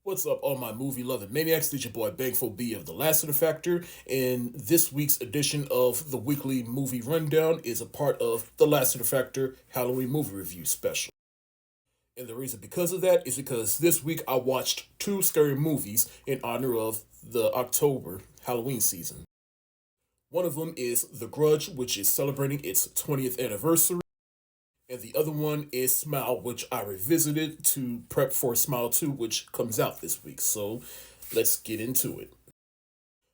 What's up, all my movie loving maniacs? It's your boy Bangful B of the Lassiter Factor, and this week's edition of the weekly movie rundown is a part of the Lassiter Factor Halloween movie review special. And the reason because of that is because this week I watched two scary movies in honor of the October Halloween season. One of them is The Grudge, which is celebrating its 20th anniversary. And the other one is Smile, which I revisited to prep for Smile 2, which comes out this week. So let's get into it.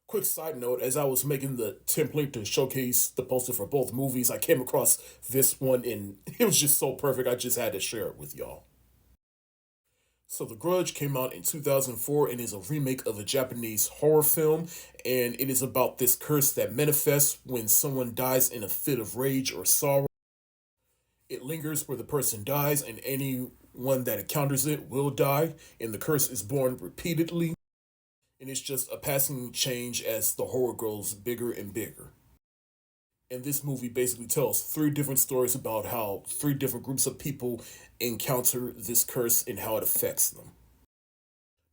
Quick side note, as I was making the template to showcase the poster for both movies, I came across this one and it was just so perfect, I just had to share it with y'all. So The Grudge came out in 2004 and is a remake of a Japanese horror film, and it is about this curse that manifests when someone dies in a fit of rage or sorrow. It lingers where the person dies, and anyone that encounters it will die, and the curse is born repeatedly, and it's just a passing change as the horror grows bigger and bigger. And this movie basically tells three different stories about how three different groups of people encounter this curse and how it affects them.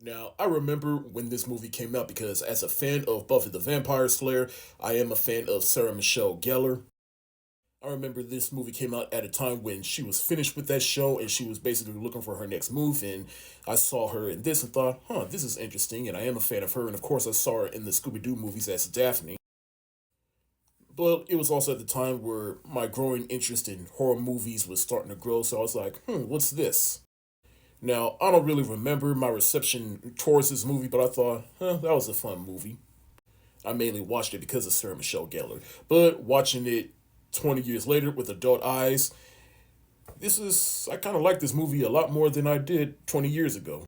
Now, I remember when this movie came out because, as a fan of Buffy the Vampire Slayer, I am a fan of Sarah Michelle Gellar. I remember this movie came out at a time when she was finished with that show and she was basically looking for her next move. And I saw her in this and thought, this is interesting. And I am a fan of her. And of course, I saw her in the Scooby Doo movies as Daphne. But it was also at the time where my growing interest in horror movies was starting to grow. So I was like, what's this? Now, I don't really remember my reception towards this movie, but I thought, that was a fun movie. I mainly watched it because of Sarah Michelle Gellar. But watching it 20 years later with adult eyes, I kind of like this movie a lot more than I did 20 years ago.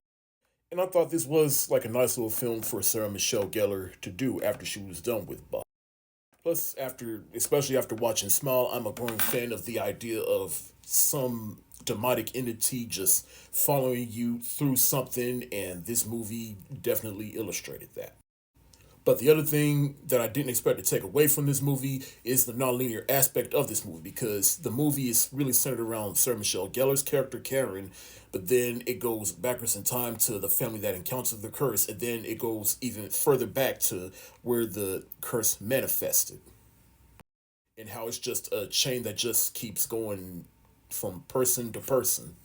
And I thought this was like a nice little film for Sarah Michelle Gellar to do after she was done with Buffy. Plus, especially after watching Smile, I'm a growing fan of the idea of some demonic entity just following you through something, and this movie definitely illustrated that. But the other thing that I didn't expect to take away from this movie is the nonlinear aspect of this movie, because the movie is really centered around Sarah Michelle Gellar's character Karen, but then it goes backwards in time to the family that encountered the curse, and then it goes even further back to where the curse manifested, and how it's just a chain that just keeps going from person to person.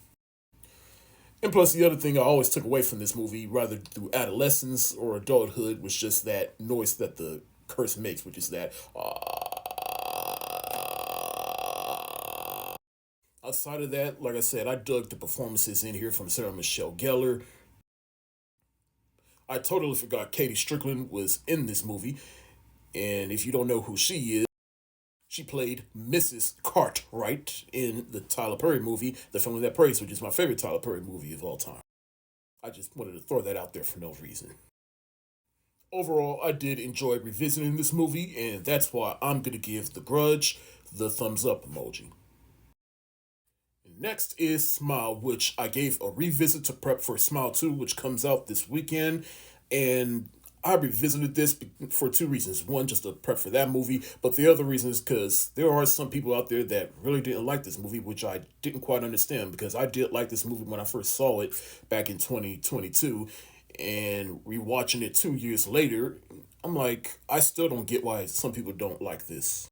And plus, the other thing I always took away from this movie, rather through adolescence or adulthood, was just that noise that the curse makes, which is that. Outside of that, like I said, I dug the performances in here from Sarah Michelle Gellar. I totally forgot Katie Strickland was in this movie, and if you don't know who she is, she played Mrs. Cartwright in the Tyler Perry movie, The Family That Prays, which is my favorite Tyler Perry movie of all time. I just wanted to throw that out there for no reason. Overall, I did enjoy revisiting this movie, and that's why I'm going to give The Grudge the thumbs up emoji. Next is Smile, which I gave a revisit to prep for Smile 2, which comes out this weekend. And I revisited this for two reasons. One, just to prep for that movie, but the other reason is because there are some people out there that really didn't like this movie, which I didn't quite understand, because I did like this movie when I first saw it back in 2022, and rewatching it 2 years later, I'm like, I still don't get why some people don't like this.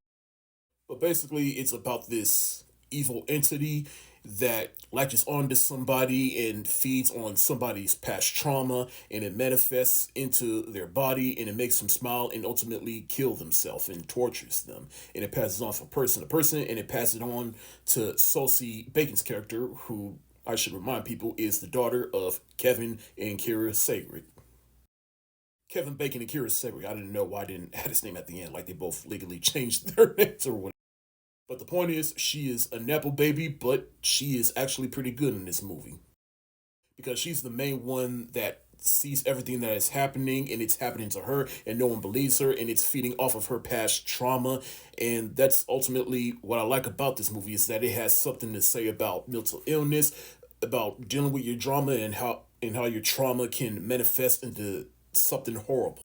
But basically, it's about this evil entity that latches onto somebody and feeds on somebody's past trauma, and it manifests into their body and it makes them smile and ultimately kill themselves and tortures them. And it passes on from person to person, and it passes it on to Saucy Bacon's character, who I should remind people is the daughter of Kevin and Kira Sagrid. Kevin Bacon and Kira Sagrid. I didn't know why I didn't add his name at the end, like they both legally changed their names or whatever. But the point is, she is a Nepo baby, but she is actually pretty good in this movie. Because she's the main one that sees everything that is happening, and it's happening to her, and no one believes her, and it's feeding off of her past trauma. And that's ultimately what I like about this movie, is that it has something to say about mental illness, about dealing with your drama, and how your trauma can manifest into something horrible.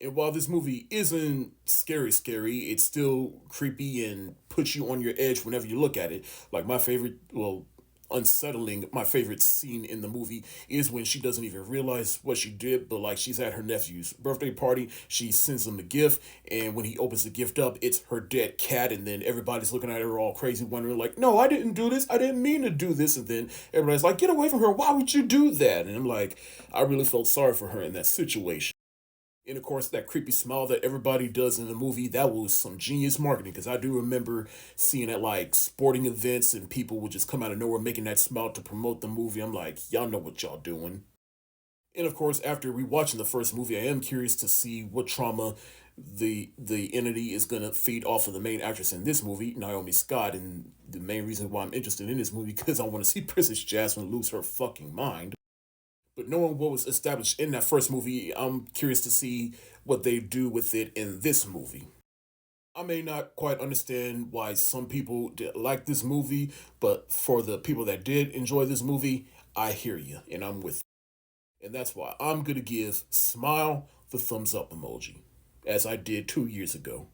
And while this movie isn't scary, it's still creepy and puts you on your edge whenever you look at it. Like my favorite, well, unsettling. My favorite scene in the movie is when she doesn't even realize what she did, but like she's at her nephew's birthday party, she sends him a gift, and when he opens the gift up, it's her dead cat, and then everybody's looking at her all crazy, wondering like, no, I didn't do this, I didn't mean to do this, and then everybody's like, get away from her, why would you do that? And I'm like, I really felt sorry for her in that situation. And of course, that creepy smile that everybody does in the movie, that was some genius marketing. Because I do remember seeing at like sporting events and people would just come out of nowhere making that smile to promote the movie. I'm like, y'all know what y'all doing. And of course, after rewatching the first movie, I am curious to see what trauma the entity is gonna feed off of the main actress in this movie, Naomi Scott. And the main reason why I'm interested in this movie because I want to see Princess Jasmine lose her fucking mind. But knowing what was established in that first movie, I'm curious to see what they do with it in this movie. I may not quite understand why some people did like this movie, but for the people that did enjoy this movie, I hear you and I'm with you. And that's why I'm going to give Smile the thumbs up emoji, as I did 2 years ago.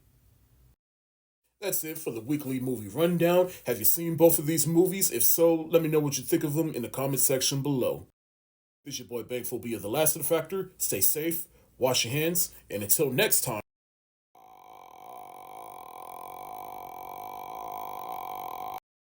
That's it for the weekly movie rundown. Have you seen both of these movies? If so, let me know what you think of them in the comment section below. This is your boy Bankful B of the Lassiter Factor. Stay safe, wash your hands, and until next time.